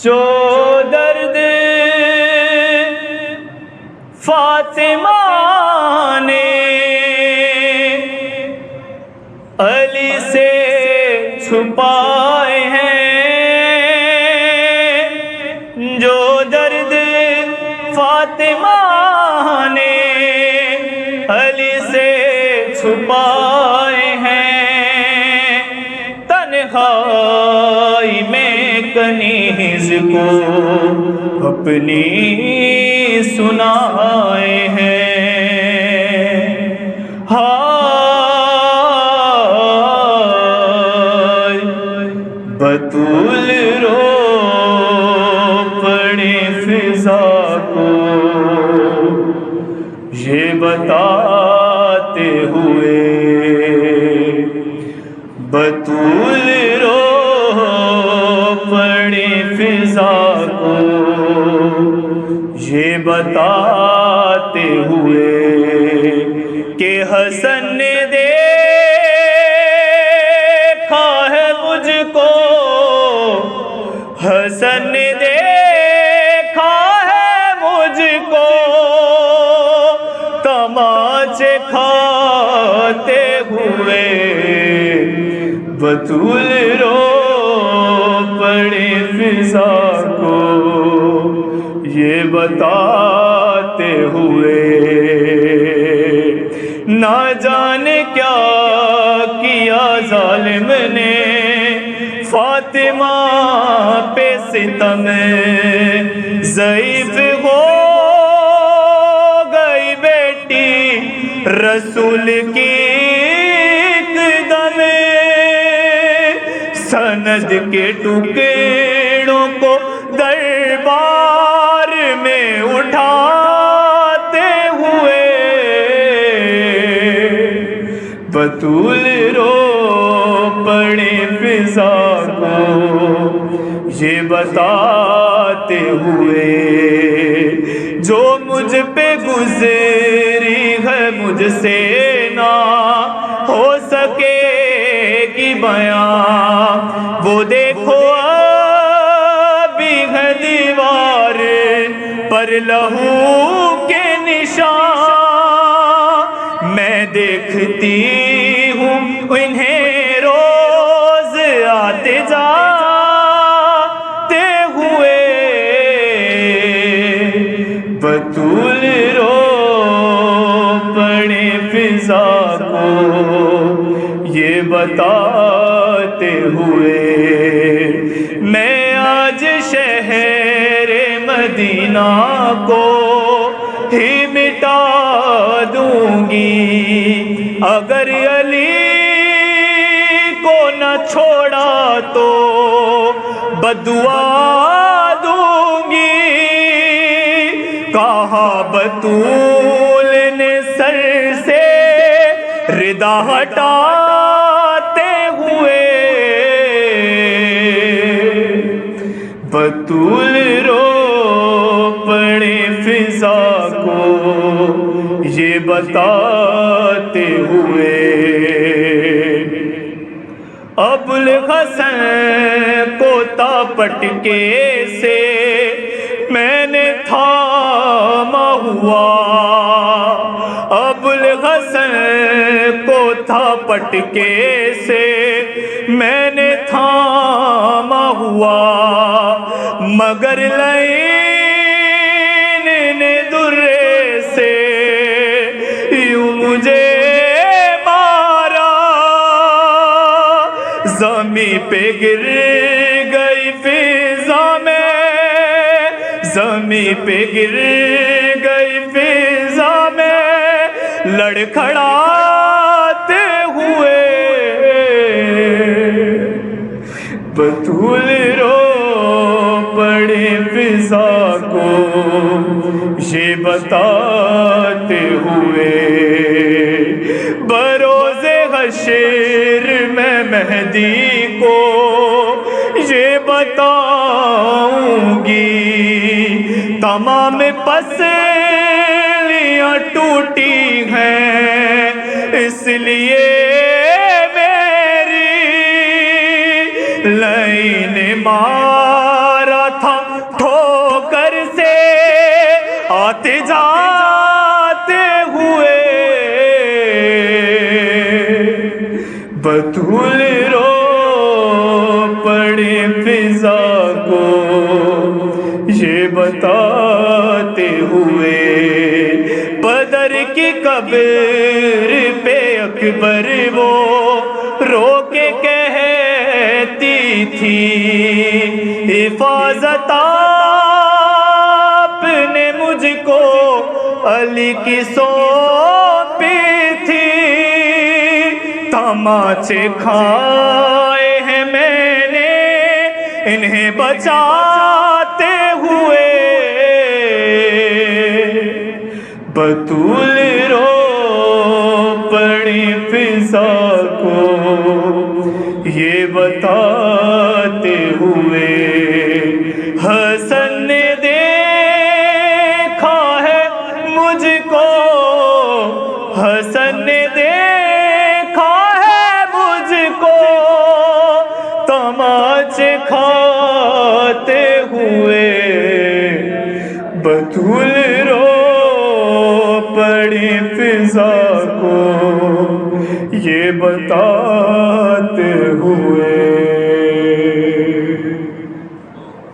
جو درد فاطمہ نے علی سے چھپائے ہیں، جو درد فاطمہ نے علی سے چھپائے ہیں، تنہائی میں کنیز کو اپنی سنائے ہیں۔ ہائے بطول رو پڑے فضا کو یہ بتاتے ہوئے، بطول رو پڑے فضا کو یہ بتاتے ہوئے کہ حسن نے دیکھا ہے مجھ کو، حسن نے دیکھا ہے مجھ کو، تماچے کھاتے ہوئے، بطول رو پڑے فضا کو یہ بتاتے ہوئے، نہ جانے کیا کیا ظالم نے فاطمہ پہ ستم، ضعیف ہو گئی بیٹی رسول کی ایک دم، سند کے ٹکڑوں کو دربار میں اٹھاتے ہوئے، بطول رو پڑے فضا کو یہ بتاتے ہوئے، جو مجھ پہ گزری ہے مجھ سے نہ ہو سکے گی بیان، وہ دیکھو ابھی ہے دیوار پر لہو کے نشان، میں دیکھتی ہوں انہیں روز آتے جاتے ہوئے، بطول رو پڑے فضا کو یہ بتاتے ہوئے، میں آج شہر مدینہ کو ہی مٹا دوں گی، اگر علی کو نہ چھوڑا تو بدعا دوں گی، کہا بطول نے سر سے ردا ہٹاتے ہوئے، بطول رو پڑے فضا کو یہ بتاتے ہوئے، ابوالحسن کو تھا پٹکے سے میں نے تھاما ہوا، ابوالحسن کو تھا پٹکے سے میں نے تھاما ہوا، مگر لعین نے درے سے یوں مجھے مارا، زمین پہ گر گئی فضا میں، زمین پہ گر گئی فضا میں لڑکھڑاتے ہوئے، بطول رو پڑے فضا کو یہ بتاتے ہوئے، بروز حشر میں مہدی کو یہ بتاؤں گی، تمام پسلیاں ٹوٹی ہیں اس لیے میری لعین مارا تھا آتے جاتے ہوئے بطول رو پڑے فضا کو یہ بتاتے ہوئے بدر کی قبر پہ اکبر وہ رو کے کہتی تھی حفاظت آپ نے مجھ کو علی کی سونپی تھی تماچے کھائے ہیں میں نے انہیں بچاتے ہوئے بطول رو پڑی فضا کو یہ بتاتے ہوئے حسن نے دیکھا ہے مجھ کو حسن نے دیکھا ہے مجھ کو تماچے کھاتے ہوئے بطول رو پڑی فضا کو یہ بتا